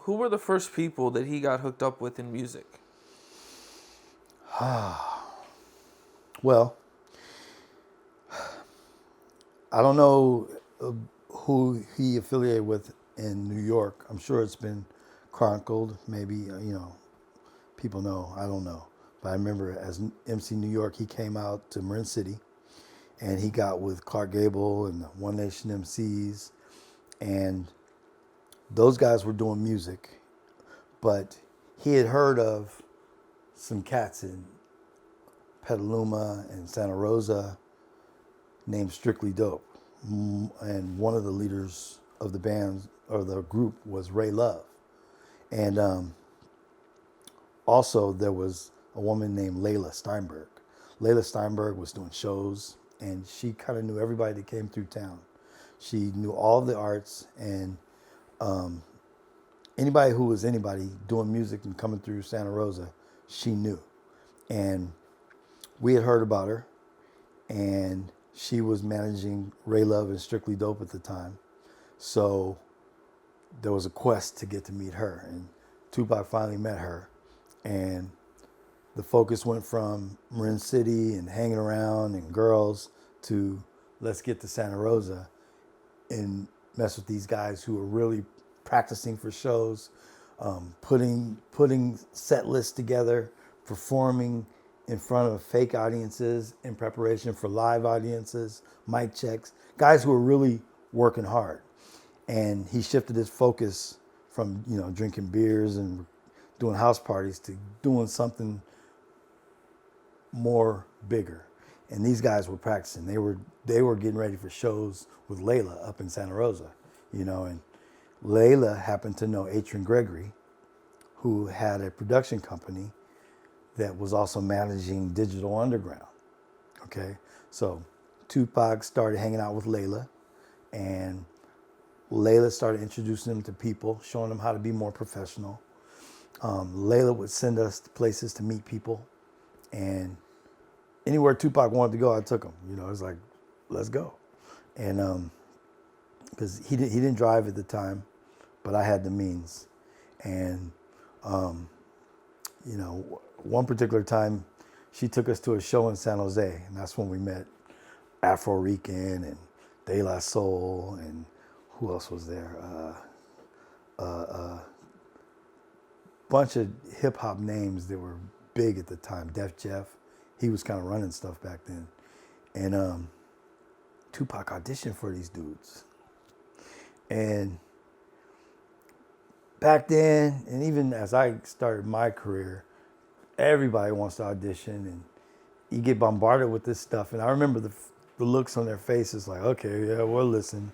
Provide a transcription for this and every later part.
who were the first people that he got hooked up with in music? Well, I don't know who he affiliated with in New York. I'm sure it's been chronicled. Maybe, people know. I don't know. But I remember as MC New York, he came out to Marin City and he got with Clark Gable and the One Nation MCs. And those guys were doing music. But he had heard of some cats in Petaluma and Santa Rosa named Strictly Dope. And one of the leaders of the band or the group was Ray Love. And also there was a woman named Leila Steinberg. Leila Steinberg was doing shows and she kind of knew everybody that came through town. She knew all the arts and anybody who was anybody doing music and coming through Santa Rosa, she knew. And we had heard about her and she was managing Ray Love and Strictly Dope at the time. So there was a quest to get to meet her. And Tupac finally met her. And the focus went from Marin City and hanging around and girls to let's get to Santa Rosa and mess with these guys who are really practicing for shows, putting set lists together, performing in front of fake audiences in preparation for live audiences, mic checks, guys who are really working hard. And he shifted his focus from, drinking beers and doing house parties to doing something more bigger. And these guys were practicing. They were getting ready for shows with Leila up in Santa Rosa, and Leila happened to know Adrian Gregory, who had a production company that was also managing Digital Underground. Okay, so Tupac started hanging out with Leila, and Leila started introducing him to people, showing them how to be more professional. Leila would send us to places to meet people, and anywhere Tupac wanted to go, I took him. It was like, let's go. And because he didn't drive at the time, but I had the means. And one particular time, she took us to a show in San Jose, and that's when we met Afro Rican and De La Soul, and who else was there? Bunch of hip hop names that were big at the time. Def Jeff, he was kind of running stuff back then, and Tupac auditioned for these dudes. And back then, and even as I started my career, everybody wants to audition, and you get bombarded with this stuff. And I remember the looks on their faces like, okay, yeah, we'll listen.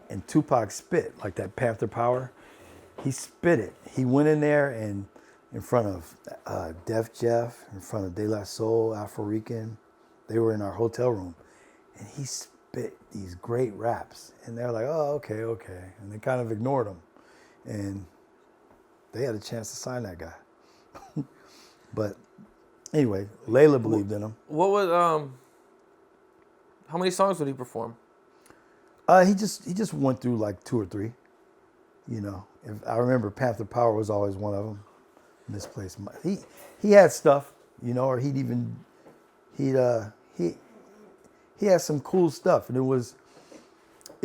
And Tupac spit, like that Panther Power. He spit it. He went in there and in front of Def Jeff, in front of De La Soul, Afro Rican. They were in our hotel room. And he spit these great raps. And they're like, oh, okay. And they kind of ignored him. And they had a chance to sign that guy. But anyway, Leila believed in him. What was how many songs would he perform? He just went through like 2 or 3. If I remember Panther Power was always one of them. Misplaced. He had stuff, or he had some cool stuff, and it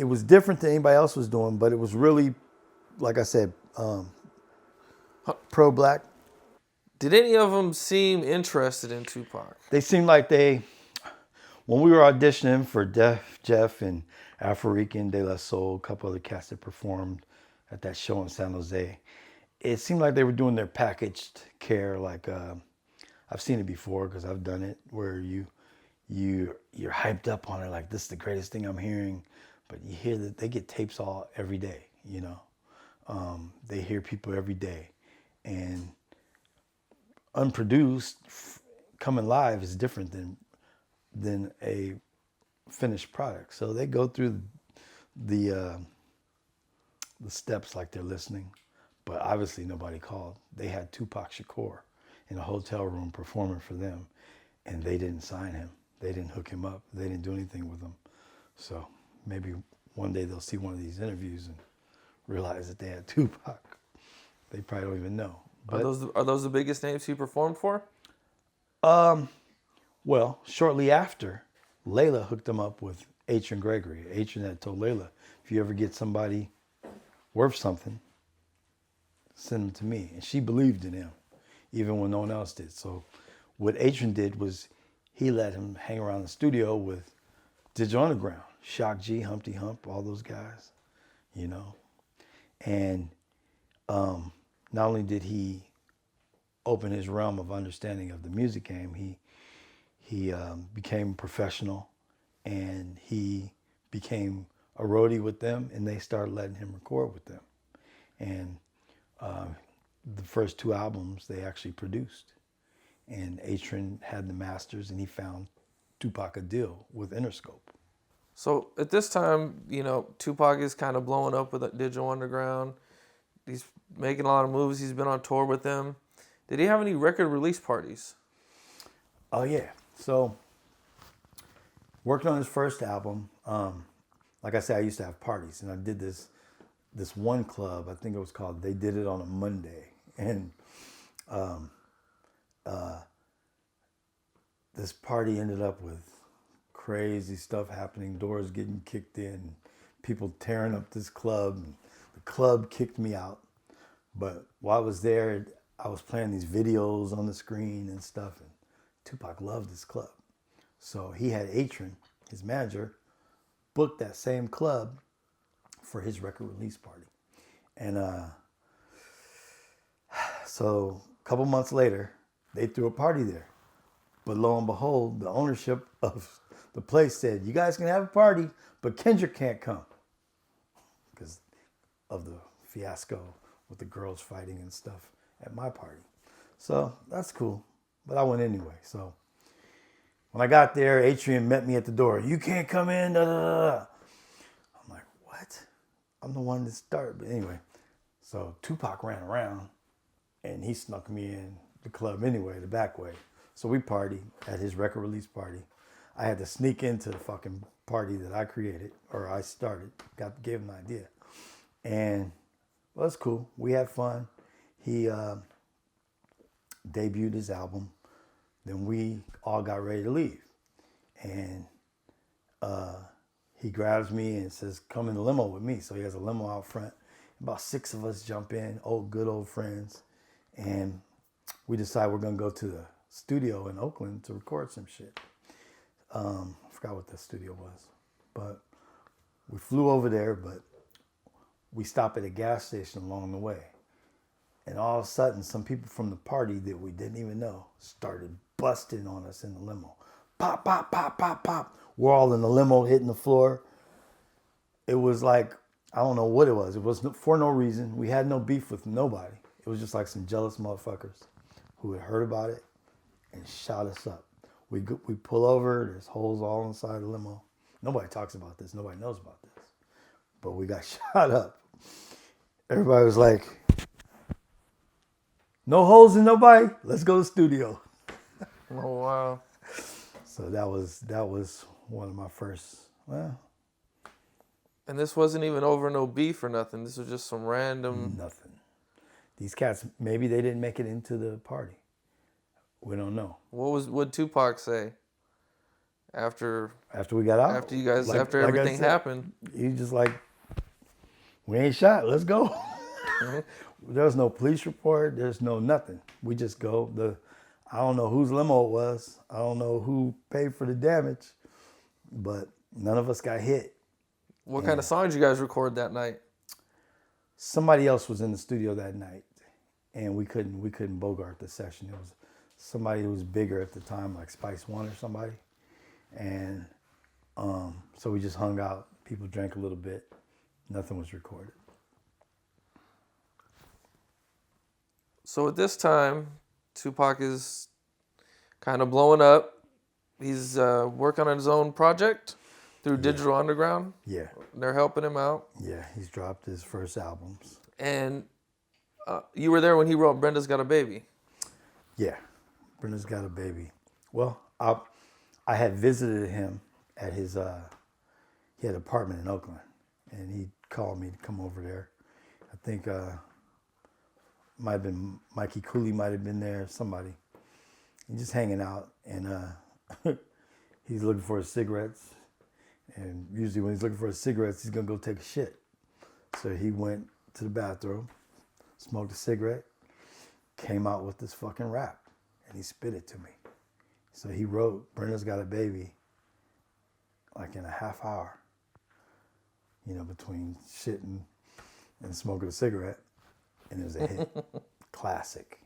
was different than anybody else was doing, but it was really, like I said, pro-black. Did any of them seem interested in Tupac? They seemed like when we were auditioning for Def Jeff and Afro Rican, De La Soul, a couple other cats that performed at that show in San Jose, it seemed like they were doing their packaged care. Like I've seen it before because I've done it, where you're hyped up on it, like this is the greatest thing I'm hearing, but you hear that they get tapes every day. They hear people every day, and unproduced coming live is different than a finished product. So they go through the steps like they're listening, but obviously nobody called. They had Tupac Shakur in a hotel room performing for them, and they didn't sign him. They didn't hook him up. They didn't do anything with him. So maybe one day they'll see one of these interviews and realize that they had Tupac. They probably don't even know. Are those the biggest names he performed for? Well, shortly after, Leila hooked him up with H and Gregory. H had told Leila, if you ever get somebody worth something, send them to me. And she believed in him, even when no one else did. So what H did was he let him hang around the studio with Digital Underground, Shock G, Humpty Hump, all those guys, you know. And not only did he open his realm of understanding of the music game, he became professional, and he became a roadie with them, and they started letting him record with them. And the first 2 albums they actually produced. And Atron had the masters, and he found Tupac a deal with Interscope. So at this time, Tupac is kind of blowing up with Digital Underground. He's making a lot of moves. He's been on tour with them. Did he have any record release parties? Oh, yeah. So working on his first album, like I said, I used to have parties, and I did this one club. I think it was called They Did It on a Monday. And this party ended up with crazy stuff happening, doors getting kicked in, people tearing up this club. And the club kicked me out. But while I was there, I was playing these videos on the screen and stuff. And Tupac loved this club. So he had Atron, his manager, book that same club for his record release party. And so a couple months later, they threw a party there. But lo and behold, the ownership of the place said, you guys can have a party, but Kendrick can't come because of the fiasco with the girls fighting and stuff at my party. So that's cool. But I went anyway. So when I got there, Atrium met me at the door. You can't come in. Da, da, da. I'm like, what? I'm the one that started. But anyway, so Tupac ran around and he snuck me in the club anyway, the back way. So we partied at his record release party. I had to sneak into the fucking party that I created, or I started, gave him an idea. And well, it's cool. We had fun. He debuted his album. Then we all got ready to leave. And he grabs me and says, come in the limo with me. So he has a limo out front. About 6 of us jump in, good old friends. And we decide we're going to go to the studio in Oakland to record some shit. I forgot what the studio was. But we flew over there, but we stopped at a gas station along the way. And all of a sudden, some people from the party that we didn't even know started busting on us in the limo. Pop, pop, pop, pop, pop. We're all in the limo hitting the floor. It was like, I don't know what it was. It was for no reason. We had no beef with nobody. It was just like some jealous motherfuckers who had heard about it and shot us up. We pull over. There's holes all inside the limo. Nobody talks about this. Nobody knows about this. But we got shot up. Everybody was like, no holes in nobody. Let's go to the studio. Oh, wow. So that was one of my first, well. And this wasn't even over no beef or nothing. This was just some random. Nothing. These cats, maybe they didn't make it into the party. We don't know. What'd Tupac say after we got out? After you guys, after everything happened. He's just like, we ain't shot. Let's go. Mm-hmm. There's no police report. There's no nothing. We just go. I don't know whose limo it was. I don't know who paid for the damage, but none of us got hit. What kind of songs you guys record that night? Somebody else was in the studio that night, and we couldn't bogart the session. It was somebody who was bigger at the time, like Spice One or somebody, and so we just hung out. People drank a little bit. Nothing was recorded. So at this time, Tupac is kind of blowing up. He's working on his own project through Digital Underground. Yeah. They're helping him out. Yeah, he's dropped his first albums. And you were there when he wrote Brenda's Got a Baby. Yeah, Brenda's Got a Baby. Well, I had visited him at his, he had an apartment in Oakland, and he called me to come over there. I think might have been Mikey Cooley, might have been there, somebody. And just hanging out, and he's looking for his cigarettes. And usually when he's looking for his cigarettes, he's gonna go take a shit. So he went to the bathroom, smoked a cigarette, came out with this fucking rap, and he spit it to me. So he wrote Brenda's Got a Baby like in a half hour, between shitting and smoking a cigarette, and it was a hit. Classic.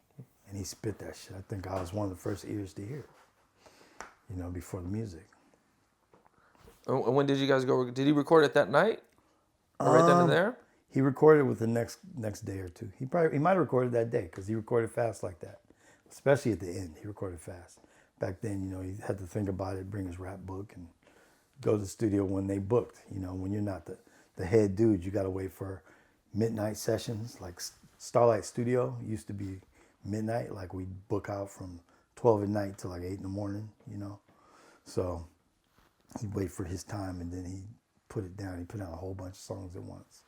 And he spit that shit. I think I was one of the first ears to hear it, before the music. And when did you guys go? Did he record it that night? Or right then and there? He recorded it with the next day or two. He might have recorded that day because he recorded fast like that, especially at the end. He recorded fast. Back then, he had to think about it, bring his rap book, and go to the studio when they booked. When you're not the head dude, you got to wait for midnight sessions. Like Starlight Studio used to be midnight. Like we'd book out from 12 at night till like 8 in the morning. So he'd wait for his time, and then he'd put it down. He put out a whole bunch of songs at once.